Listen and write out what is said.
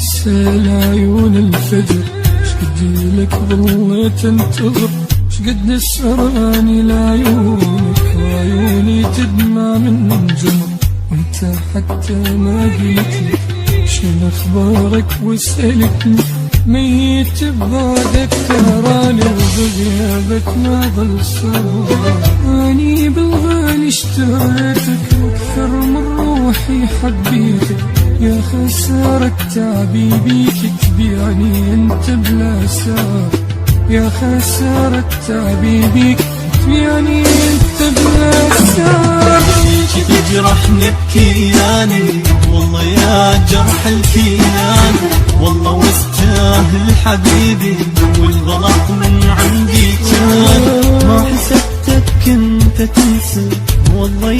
ترسل عيون الفجر، شقد لك ظليت انتظر، شقد سهراني لعيونك وعيوني تدمع من جمر، وانت حتى ما قلتلي شنو اخبارك وسألتني، ميت ببعدك تراني وبغيابك ما ظل صبر، اني بالغالي اشتريتك واكثر من روحي حبيتك، يا خسارة تعبي بيك تبيعني انت بلا سار، يا خسارة تعبي بيك تبيعني انت بلا سار. ليش تجرحني بكياني والله يا جرح الكيان، والله واستاهل حبيبي والغلط من عندي كان، ما حسبتك كنت تنسى والله.